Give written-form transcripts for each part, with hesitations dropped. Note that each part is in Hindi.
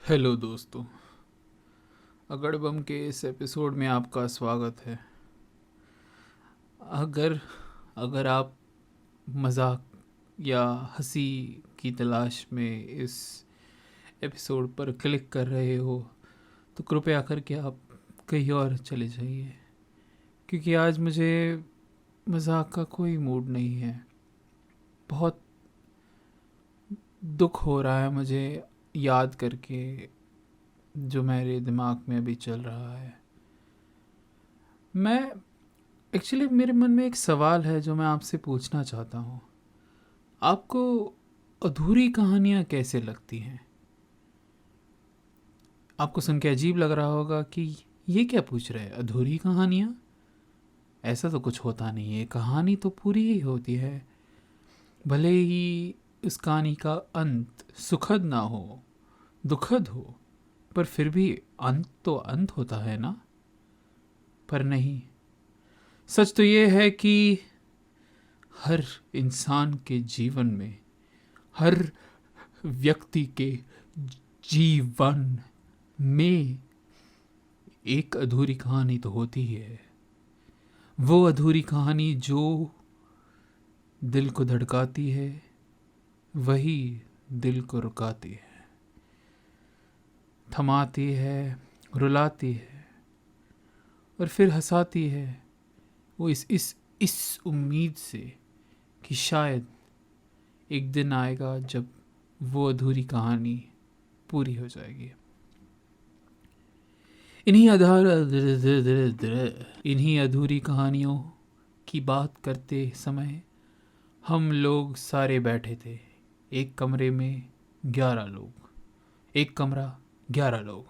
हेलो दोस्तों, अगड़बम के इस एपिसोड में आपका स्वागत है। अगर अगर आप मजाक या हंसी की तलाश में इस एपिसोड पर क्लिक कर रहे हो तो कृपया करके आप कहीं और चले जाइए, क्योंकि आज मुझे मजाक का कोई मूड नहीं है। बहुत दुख हो रहा है मुझे याद करके जो मेरे दिमाग में अभी चल रहा है। मैं एक्चुअली मेरे मन में एक सवाल है जो मैं आपसे पूछना चाहता हूँ। आपको अधूरी कहानियाँ कैसे लगती हैं? आपको सुन के अजीब लग रहा होगा कि ये क्या पूछ रहे हैं, अधूरी कहानियाँ? ऐसा तो कुछ होता नहीं है, कहानी तो पूरी ही होती है। भले ही उस कहानी का अंत सुखद ना हो, दुखद हो, पर फिर भी अंत तो अंत होता है ना। पर नहीं, सच तो ये है कि हर इंसान के जीवन में, हर व्यक्ति के जीवन में एक अधूरी कहानी तो होती ही है। वो अधूरी कहानी जो दिल को धड़काती है, वही दिल को रुकाती है, थमाती है, रुलाती है और फिर हंसाती है। वो इस उम्मीद से कि शायद एक दिन आएगा जब वो अधूरी कहानी पूरी हो जाएगी। इन्हीं आधार इन्हीं अधूरी कहानियों की बात करते समय हम लोग सारे बैठे थे एक कमरे में। 11 लोग, एक कमरा 11 लोग।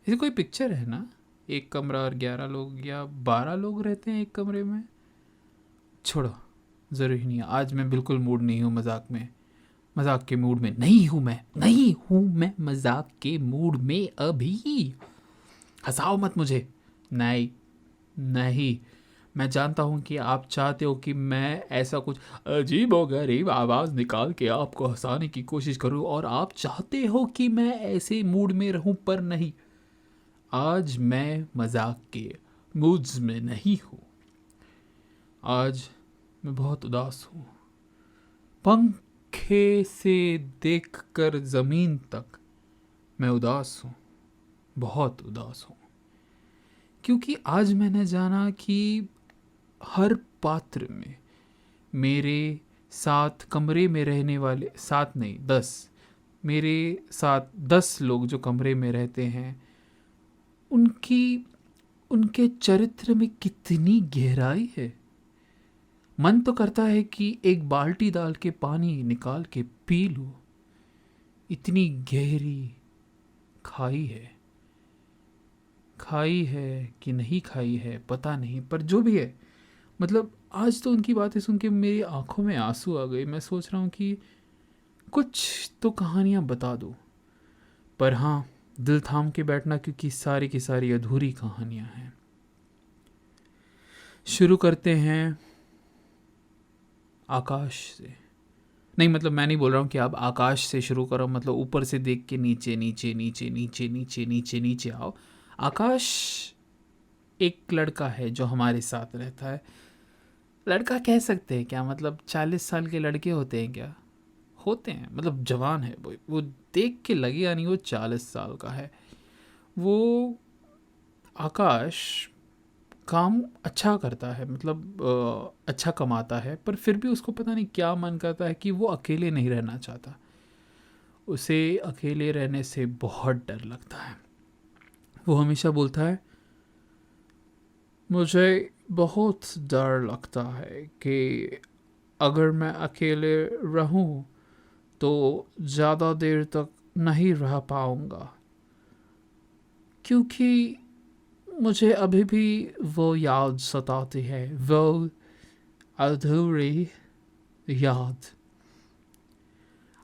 ये कोई पिक्चर है ना, एक कमरा और 11 लोग, या 12 लोग रहते हैं एक कमरे में। छोड़ो, ज़रूरी नहीं है। आज मैं बिल्कुल मूड नहीं हूँ मजाक में, मजाक के मूड में नहीं हूँ मैं मजाक के मूड में अभी। हंसाओ मत मुझे। नहीं, नहीं, मैं जानता हूँ कि आप चाहते हो कि मैं ऐसा कुछ अजीब और गरीब आवाज़ निकाल के आपको हंसाने की कोशिश करूँ, और आप चाहते हो कि मैं ऐसे मूड में रहूँ, पर नहीं। आज मैं मजाक के मूड्स में नहीं हूँ। आज मैं बहुत उदास हूँ। पंखे से देखकर ज़मीन तक मैं उदास हूँ, बहुत उदास हूँ। क्योंकि आज मैंने जाना कि हर पात्र में मेरे साथ कमरे में रहने वाले, साथ नहीं 10, मेरे साथ 10 लोग जो कमरे में रहते हैं, उनकी उनके चरित्र में कितनी गहराई है। मन तो करता है कि एक बाल्टी डाल के पानी निकाल के पी लूं। इतनी गहरी खाई है। खाई है कि नहीं खाई है पता नहीं, पर जो भी है, मतलब आज तो उनकी बातें सुन के मेरी आंखों में आंसू आ गए। मैं सोच रहा हूँ कि कुछ तो कहानियाँ बता दो, पर हाँ, दिल थाम के बैठना, क्योंकि सारी की सारी अधूरी कहानियाँ हैं। शुरू करते हैं आकाश से। नहीं, मतलब मैं नहीं बोल रहा हूँ कि आप आकाश से शुरू करो, मतलब ऊपर से देख के नीचे नीचे नीचे नीचे नीचे नीचे नीचे आओ। आकाश एक लड़का है जो हमारे साथ रहता है। लड़का कह सकते हैं क्या, मतलब 40 साल के लड़के होते हैं क्या? होते हैं, मतलब जवान है वो देख के लगेगा नहीं वो 40 साल का है। वो आकाश काम अच्छा करता है, मतलब अच्छा कमाता है, पर फिर भी उसको पता नहीं क्या मन करता है कि वो अकेले नहीं रहना चाहता। उसे अकेले रहने से बहुत डर लगता है। वो हमेशा बोलता है, मुझे बहुत डर लगता है कि अगर मैं अकेले रहूं तो ज़्यादा देर तक नहीं रह पाऊंगा, क्योंकि मुझे अभी भी वो याद सताती है, वो अधूरी याद।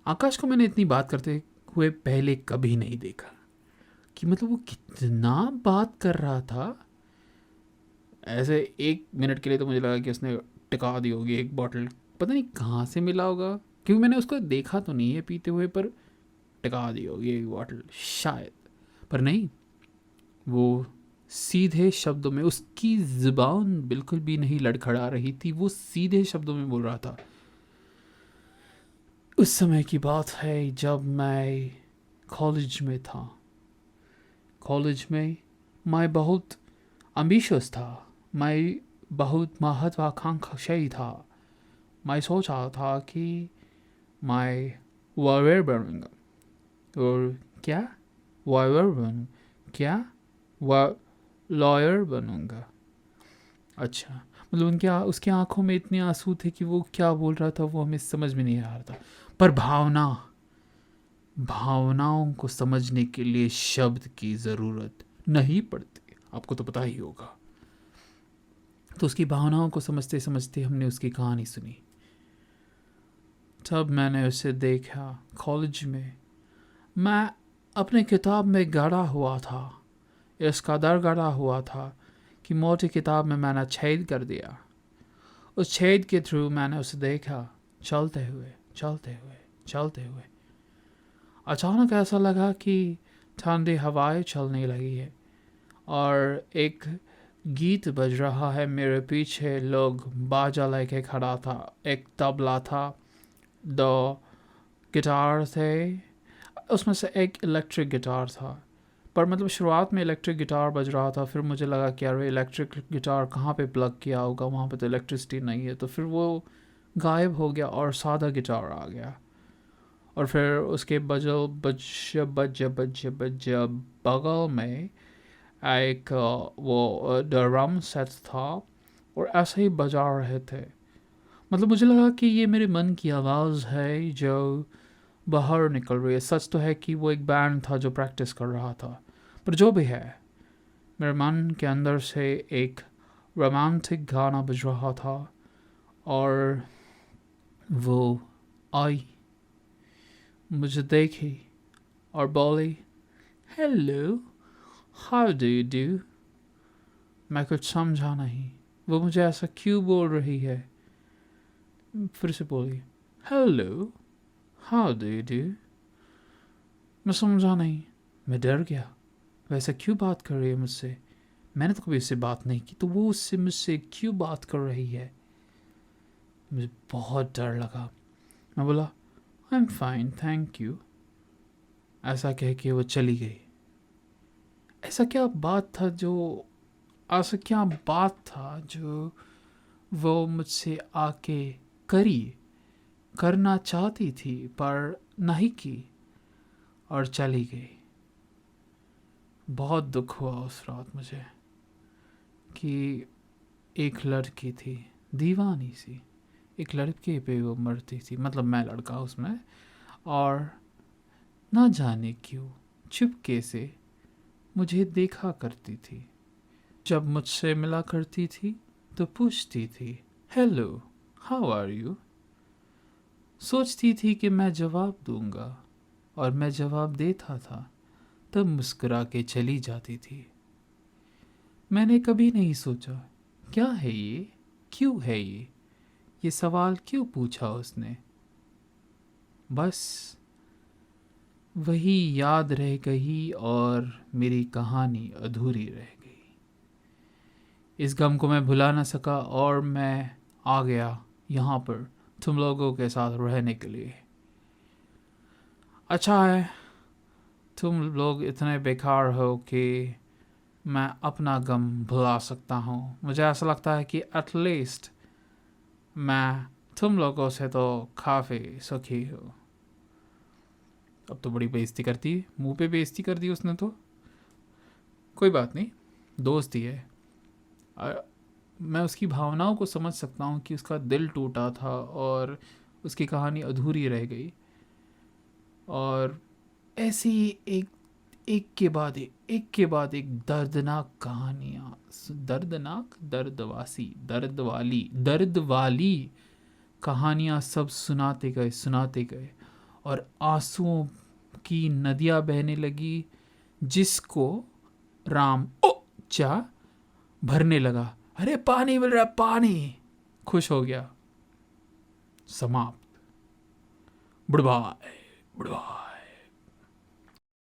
आकाश को मैंने इतनी बात करते हुए पहले कभी नहीं देखा, कि मतलब वो कितना बात कर रहा था। ऐसे 1 मिनट के लिए तो मुझे लगा कि उसने टिका दी होगी एक बॉटल, पता नहीं कहाँ से मिला होगा, क्योंकि मैंने उसको देखा तो नहीं है पीते हुए, पर टिका दी होगी एक बॉटल शायद, पर नहीं, वो सीधे शब्दों में, उसकी ज़ुबान बिल्कुल भी नहीं लड़खड़ा रही थी, वो सीधे शब्दों में बोल रहा था। उस समय की बात है जब मैं कॉलेज में था। कॉलेज में मैं बहुत एम्बिशियस था, मैं बहुत महत्वाकांक्षी था। मैं सोच रहा था कि मैं लॉयर बनूंगा। और क्या? लॉयर बनूँ? क्या? लॉयर बनूंगा। अच्छा, मतलब उसकी आंखों में इतने आंसू थे कि वो क्या बोल रहा था वो हमें समझ में नहीं आ रहा था। पर भावनाओं को समझने के लिए शब्द की ज़रूरत नहीं पड़ती, आपको तो पता ही होगा। तो उसकी भावनाओं को समझते समझते हमने उसकी कहानी सुनी। तब मैंने उसे देखा कॉलेज में। मैं अपने किताब में गड़ा हुआ था, इस कदर गड़ा हुआ था कि मोटी किताब में मैंने छेद कर दिया। उस छेद के थ्रू मैंने उसे देखा, चलते हुए चलते हुए चलते हुए। अचानक ऐसा लगा कि ठंडी हवाएं चलने लगी है और एक गीत बज रहा है मेरे पीछे। लोग बाजा लेके खड़ा था, एक तबला था, दो गिटार थे, उसमें से एक इलेक्ट्रिक गिटार था। पर मतलब शुरुआत में इलेक्ट्रिक गिटार बज रहा था, फिर मुझे लगा कि यार इलेक्ट्रिक गिटार कहाँ पे प्लग किया होगा, वहाँ पे तो इलेक्ट्रिसिटी नहीं है। तो फिर वो गायब हो गया और सादा गिटार आ गया। और फिर उसके बज बगल में एक वो ड्रम सेट था और ऐसे ही बजा रहे थे। मतलब मुझे लगा कि ये मेरे मन की आवाज़ है जो बाहर निकल रही है। सच तो है कि वो एक बैंड था जो प्रैक्टिस कर रहा था, पर जो भी है, मेरे मन के अंदर से एक रोमांटिक गाना बज रहा था। और वो आई, मुझे देखी और बोली, hello, how do you do. मैं कुछ समझा नहीं, वो मुझे ऐसा क्यों बोल रही है। फिर से बोली, hello, how do you do. मैं समझा नहीं, मैं डर गया। वैसा क्यों बात कर रही है मुझसे, मैंने तो कभी उससे बात नहीं की, तो वो उससे मुझसे क्यों बात कर रही है। मुझे बहुत डर लगा। मैं बोला, I am fine thank you. ऐसा कह के वो चली गई। ऐसा क्या बात था जो वो मुझसे आके करना चाहती थी पर नहीं की और चली गई। बहुत दुख हुआ उस रात मुझे कि एक लड़की थी दीवानी सी, एक लड़के पे वो मरती थी, मतलब मैं लड़का उसमें, और ना जाने क्यों चुपके से मुझे देखा करती थी। जब मुझसे मिला करती थी तो पूछती थी, हेलो, हाउ आर यू। सोचती थी कि मैं जवाब दूंगा और मैं जवाब देता था, तब मुस्कुरा के चली जाती थी। मैंने कभी नहीं सोचा क्या है ये, क्यों है ये सवाल क्यों पूछा उसने। बस वही याद रह गई और मेरी कहानी अधूरी रह गई। इस गम को मैं भुला ना सका और मैं आ गया यहाँ पर तुम लोगों के साथ रहने के लिए। अच्छा है तुम लोग इतने बेकार हो कि मैं अपना गम भुला सकता हूँ। मुझे ऐसा लगता है कि एटलीस्ट मैं तुम लोगों से तो काफ़ी सुखी हूँ। अब तो बड़ी बेइज्जती करती है, मुंह पे बेइज्जती कर दी उसने तो। कोई बात नहीं, दोस्त ही है। मैं उसकी भावनाओं को समझ सकता हूँ कि उसका दिल टूटा था और उसकी कहानी अधूरी रह गई। और ऐसी एक एक के बाद एक दर्दनाक कहानियाँ, दर्द वाली कहानियाँ सब सुनाते गए और आंसुओं की नदियाँ बहने लगी, जिसको राम ओ चा भरने लगा। अरे पानी मिल रहा है, पानी। खुश हो गया। समाप्त। Good bye.